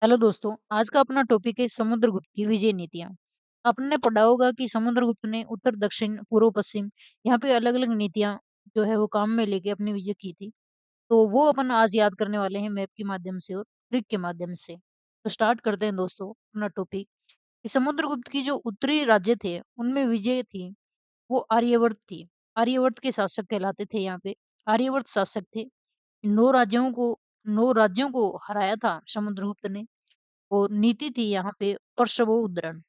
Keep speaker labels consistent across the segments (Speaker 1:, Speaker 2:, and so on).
Speaker 1: Hello दोस्तों, आज का अपना टॉपिक है समुद्रगुप्त की विजय नीतियाँ। आपने पढ़ा होगा कि समुद्रगुप्त ने उत्तर, दक्षिण, पूर्व, पश्चिम यहाँ पे अलग-अलग नीतियाँ जो है वो काम में लेके अपनी विजय की थी। तो वो अपन आज याद करने वाले हैं मैप के माध्यम से और ट्रिक के माध्यम से। तो स्टार्ट करते हैं दोस्तों अपना टॉपिक कि समुद्रगुप्त की जो उत्तरी राज्य थे, उनमें विजय थी, वो आर्यवर्त थी। आर्यवर्त के शासक कहलाते थे यहाँ पे। आर्यवर्त शासक थे। 9 राज्यों को 9 राज्यों को हराया था समुद्रगुप्त ने। और नीति थी यहाँ पे परशवो उद्धरण।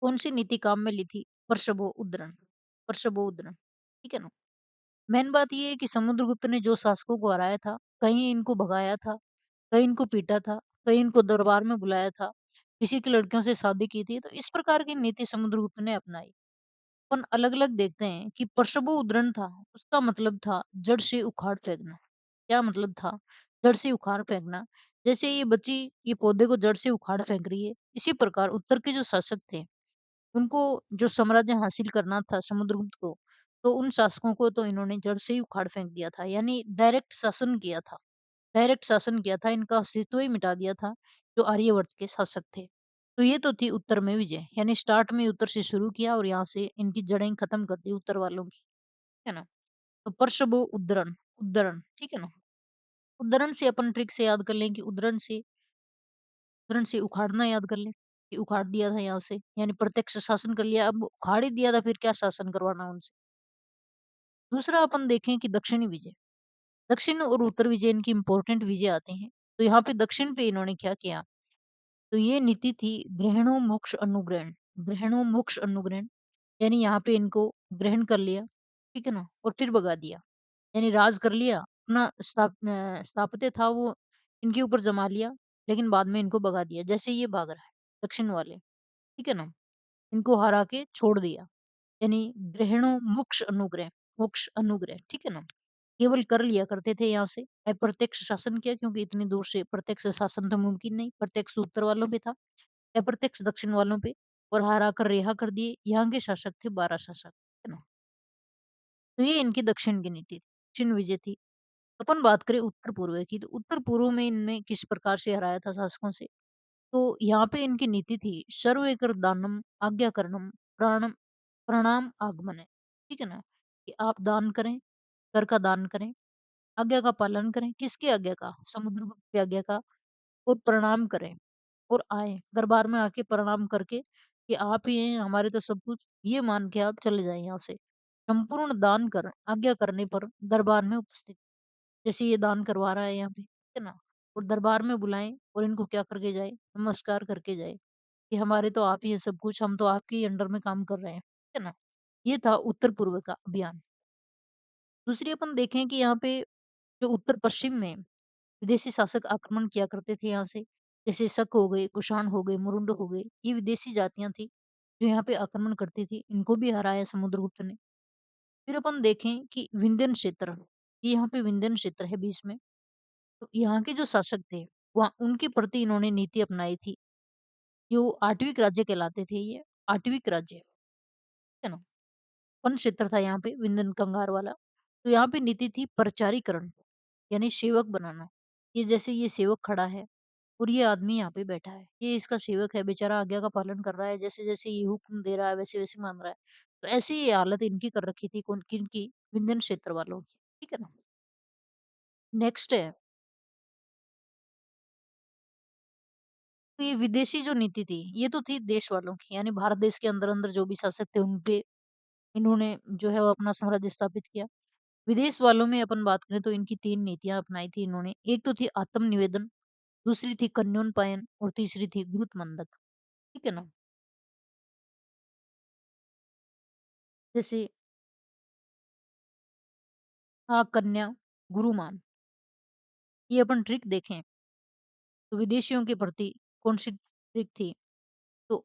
Speaker 1: कौन-सी नीति काम में ली थी? परशवो उद्धरण, परशवो उद्धरण, ठीक है ना? मेन बात ये है कि समुद्रगुप्त ने जो शासकों को हराया था, कहीं इनको भगाया था, कहीं इनको पीटा था, कहीं इनको दरबार में बुलाया था, किसी की लड़कियों से शादी की थी, तो इस प्रकार की नीति समुद्रगुप्त ने अपनाई। अपन अलग-अलग देखते हैं कि परशवो उद्धरण था, उसका मतलब था जड़ से उखाड़ फेंकना। क्या मतलब था? जड़ से उखाड़ फेंकना। जैसे ये बच्ची ये पौधे को जड़ से उखाड़ फेंक रही है, इसी प्रकार उत्तर के जो शासक थे, उनको जो साम्राज्य हासिल करना था समुद्रगुप्त को, तो उन शासकों को तो इन्होंने जड़ से ही उखाड़ फेंक दिया था, यानी डायरेक्ट शासन किया था। डायरेक्ट शासन किया था, इनका अस्तित्व ही मिटा दिया था, जो आर्यवर्त के शासक थे। तो ये तो थी उत्तर में विजय, यानी स्टार्ट में उत्तर से शुरू किया और यहाँ से इनकी जड़ें खत्म कर दी उत्तर वालों की, है ना? तो परशुबो उद्धरण, उद्धरण, ठीक है ना? उद्धरण से अपन ट्रिक से याद कर लें कि उद्धरण से उखाड़ना याद कर लें, कि उखाड़ दिया था यहाँ से, यानी प्रत्यक्ष शासन कर लिया, अब उखाड़ ही दिया था फिर क्या शासन करवाना उनसे। दूसरा अपन देखें कि दक्षिणी विजय, दक्षिण और उत्तर विजय इनकी इंपॉर्टेंट विजय आते हैं। तो यहाँ पे दक्षिण पे इन्होंने क्या किया? तो ये नीति थी ग्रहणों मोक्ष अनुग्रहण, ग्रहणों मोक्ष अनुग्रहण, यानी यहाँ पे इनको ग्रहण कर लिया, ठीक है ना? और फिर भगा दिया, यानी राज कर लिया, अपना स्थापत्य था वो इनके ऊपर जमा लिया, लेकिन बाद में इनको भगा दिया। जैसे ये भाग रहा है, दक्षिण वाले, ठीक है ना? इनको हरा के छोड़ दिया, यानी ग्रहणों मोक्ष अनुग्रह, ठीक है ना? केवल कर लिया करते थे यहाँ से, अप्रत्यक्ष शासन किया क्योंकि इतनी दूर से प्रत्यक्ष शासन तो मुमकिन नहीं, प्रत्यक्ष उत्तर वालों पे था, अप्रत्यक्ष दक्षिण वालों पे, और हरा कर रिहा कर दिए। यहाँ के शासक थे 12 शासक, है ना? तो ये इनकी दक्षिण की नीति थी, दक्षिण विजय थी। अपन बात करें उत्तर पूर्व की, तो उत्तर पूर्व में इनने किस प्रकार से हराया था शासकों से? तो यहाँ पे इनकी नीति थी सर्व एकर दानम आज्ञाकरणम प्राणम प्रणाम आगमने, ठीक है ना? कि आप दान करें, कर का दान करें, आज्ञा का पालन करें। किसकी आज्ञा का? समुद्रगुप्त की आज्ञा का। और प्रणाम करें और आएँ, दरबार में आके प्रणाम करके कि आप ही हैं, हमारे तो सब कुछ, ये मान के आप चले जाएँ यहाँ से। संपूर्ण दान कर आज्ञा करने पर दरबार में उपस्थित, जैसे ये दान करवा रहा है यहाँ पे, है ना? और दरबार में बुलाएँ और इनको क्या करके जाएँ? नमस्कार करके जाएँ कि हमारे तो आप ही हैं सब कुछ, हम तो आपके ही अंडर में काम कर रहे हैं, है ना? ये था उत्तर पूर्व का अभियान। दूसरी अपन देखें कि यहाँ पे जो उत्तर पश्चिम में विदेशी शासक आक्रमण किया करते थे यहाँ से, जैसे शक हो गए, कुषाण हो गए, मुरुंड हो गए, ये विदेशी जातियाँ थी, जो यहाँ पे आक्रमण करती थी, इनको भी हराया समुद्रगुप्त ने। फिर अपन देखें कि विंध्यन क्षेत्र, ये यहाँ पे विंध्यन क्षेत्र है बीच में, तो यहाँ के जो शासक थे, वहाँ उनके प्रति इन्होंने नीति अपनाई थी, जो आठवीं राज्य कहलाते थे ये, आठवीं राज्य, है ना? वन क्षेत्र था यहाँ पे विंध्यन कंगार वाला। तो यहाँ पे नीति थी प्रचारीकरण, यानी सेवक बनाना। ये जैसे ये सेवक खड़ा है और ये आदमी यहाँ पे बैठा है, ये इसका सेवक है, बेचारा आज्ञा का पालन कर रहा है, जैसे-जैसे ये हुक्म दे रहा है, वैसे-वैसे मान रहा है। तो ऐसे ही ये हालत इनकी कर रखी थी कौन किनकी? विंध्यन क्षेत्र वालों की, ठीक है ना? नेक्स्ट है, तो ये विदेशी जो नीति थी, ये तो थी देश वालों की, यानी भारत देश के अंदर-अंदर जो भी शासक थे, उन पे इन्होंने जो है वो अपना साम्राज्य स्थापित किया। विदेश वालों में अपन बात करें तो इनकी 3 नीतियाँ अपनाई थी इन्होंने। एक तो थी आत्मनिवेदन, दूसरी थी कन्योनपायन और तीसरी थी गुरुतमंदक, ठीक है ना? जैसे कन्या, गुरुमान, ये अपन ट्रिक देखें तो विदेशियों के प्रति कौन-सी ट्रिक थी? तो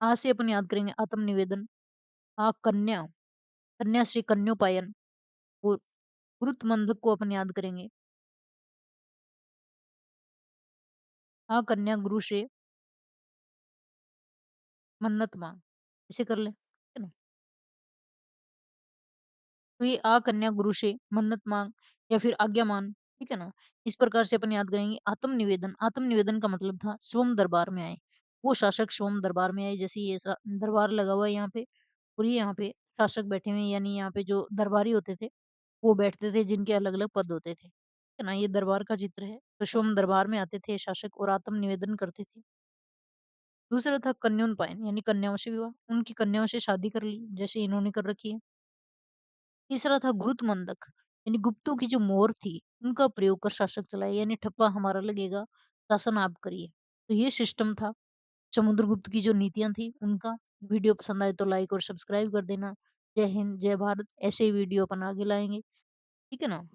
Speaker 1: से अपन याद करेंगे आत्मनिवेदन, कन्या, कन्या से कन्योपायन और गुरुतमंदक को अपन याद करेंगे। कन्या गुरु से मन्नत माँग, ऐसे कर लें, ठीक है ना? तो ये कन्या गुरु से मन्नत माँग या फिर आज्ञा मान, ठीक है ना? इस प्रकार से अपन याद करेंगे आत्मनिवेदन। आत्मनिवेदन का मतलब था स्वयं दरबार में आए। वो शासक स्वयं दरबार में आए, जैसे ये दरबार लगा हुआ है यहाँ पे, और ये यहाँ पे शासक बैठे हुए हैं, यानी यहाँ पे जो दरबारी होते थे वो बैठते थे, जिनके अलग अलग पद होते थे, है ना। ये दरबार का चित्र है। तो स्वयं दरबार में आते थे शासक और आत्मनिवेदन करते थे। दूसरा था कन्योन्पायन, यानी कन्याओं से विवाह, उनकी कन्याओं से शादी कर ली, जैसे इन्होंने कर रखी है। तीसरा था गुरुत मंदक, यानी गुप्तों की जो मोहर थी उनका प्रयोग कर शासक चलाए, यानी ठप्पा हमारा लगेगा, शासन आप करिए। तो ये सिस्टम था समुद्रगुप्त की जो नीतियां थी उनका। वीडियो पसंद आए तो लाइक और सब्सक्राइब कर देना। जय हिंद, जय भारत। ऐसे ही वीडियो अपन आगे लाएंगे, ठीक है ना।